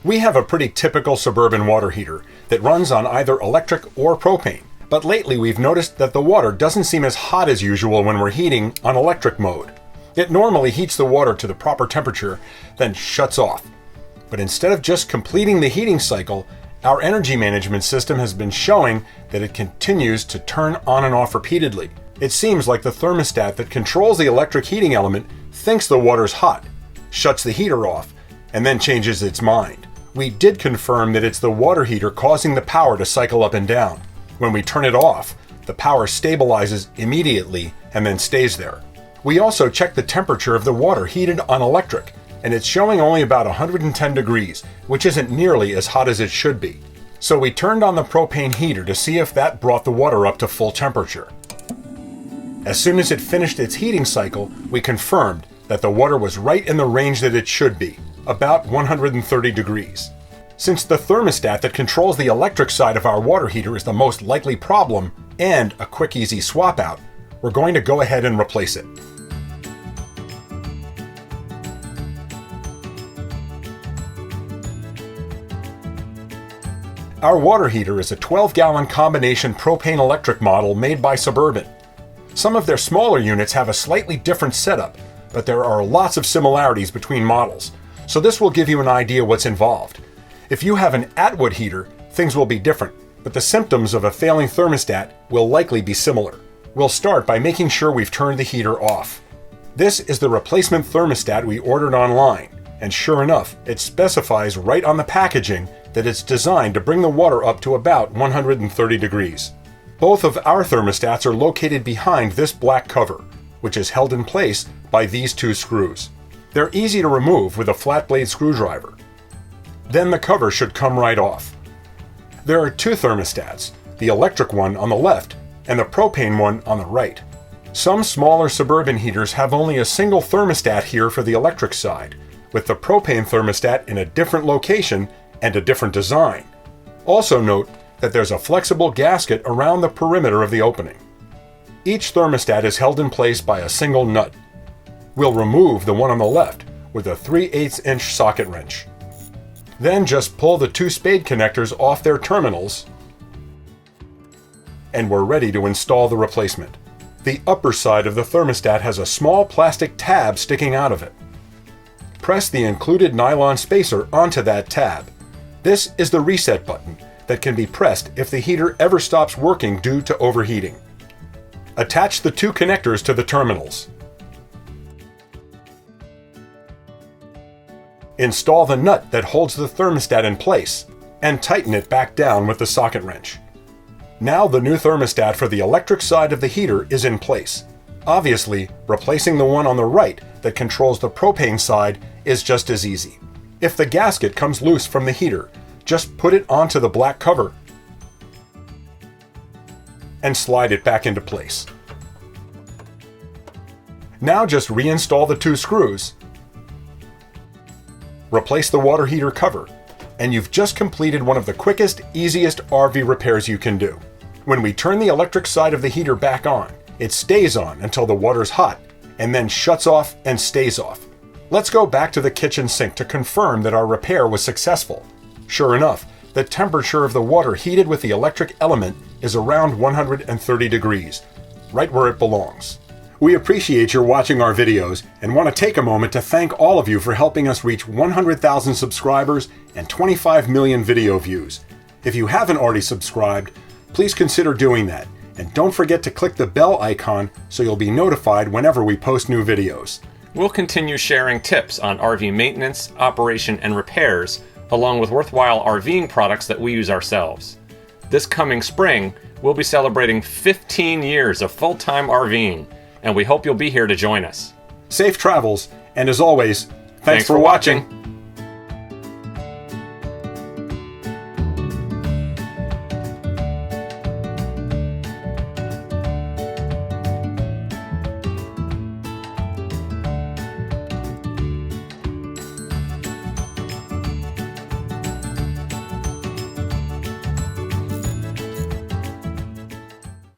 We have a pretty typical Suburban water heater that runs on either electric or propane, but lately we've noticed that the water doesn't seem as hot as usual when we're heating on electric mode. It normally heats the water to the proper temperature, then shuts off. But instead of just completing the heating cycle, our energy management system has been showing that it continues to turn on and off repeatedly. It seems like the thermostat that controls the electric heating element thinks the water's hot, shuts the heater off, and then changes its mind. We did confirm that it's the water heater causing the power to cycle up and down. When we turn it off, the power stabilizes immediately and then stays there. We also checked the temperature of the water heated on electric, and it's showing only about 110 degrees, which isn't nearly as hot as it should be. So we turned on the propane heater to see if that brought the water up to full temperature. As soon as it finished its heating cycle, we confirmed that the water was right in the range that it should be, about 130 degrees. Since the thermostat that controls the electric side of our water heater is the most likely problem and a quick easy swap out, we're going to go ahead and replace it. Our water heater is a 12-gallon combination propane-electric model made by Suburban. Some of their smaller units have a slightly different setup, but there are lots of similarities between models, so this will give you an idea what's involved. If you have an Atwood heater, things will be different, but the symptoms of a failing thermostat will likely be similar. We'll start by making sure we've turned the heater off. This is the replacement thermostat we ordered online, and sure enough, it specifies right on the packaging that it's designed to bring the water up to about 130 degrees. Both of our thermostats are located behind this black cover, which is held in place by these two screws. They're easy to remove with a flat blade screwdriver. Then the cover should come right off. There are two thermostats, the electric one on the left and the propane one on the right. Some smaller Suburban heaters have only a single thermostat here for the electric side, with the propane thermostat in a different location and a different design. Also note that there's a flexible gasket around the perimeter of the opening. Each thermostat is held in place by a single nut. We'll remove the one on the left with a 3/8-inch socket wrench. Then just pull the two spade connectors off their terminals, and we're ready to install the replacement. The upper side of the thermostat has a small plastic tab sticking out of it. Press the included nylon spacer onto that tab. This is the reset button that can be pressed if the heater ever stops working due to overheating. Attach the two connectors to the terminals. Install the nut that holds the thermostat in place and tighten it back down with the socket wrench. Now the new thermostat for the electric side of the heater is in place. Obviously, replacing the one on the right that controls the propane side is just as easy. If the gasket comes loose from the heater, just put it onto the black cover and slide it back into place. Now just reinstall the two screws, replace the water heater cover, and you've just completed one of the quickest, easiest RV repairs you can do. When we turn the electric side of the heater back on, it stays on until the water's hot, and then shuts off and stays off. Let's go back to the kitchen sink to confirm that our repair was successful. Sure enough, the temperature of the water heated with the electric element is around 130 degrees, right where it belongs. We appreciate your watching our videos and want to take a moment to thank all of you for helping us reach 100,000 subscribers and 25 million video views. If you haven't already subscribed, please consider doing that, and don't forget to click the bell icon so you'll be notified whenever we post new videos. We'll continue sharing tips on RV maintenance, operation, and repairs, along with worthwhile RVing products that we use ourselves. This coming spring, we'll be celebrating 15 years of full-time RVing, and we hope you'll be here to join us. Safe travels, and as always, thanks for watching.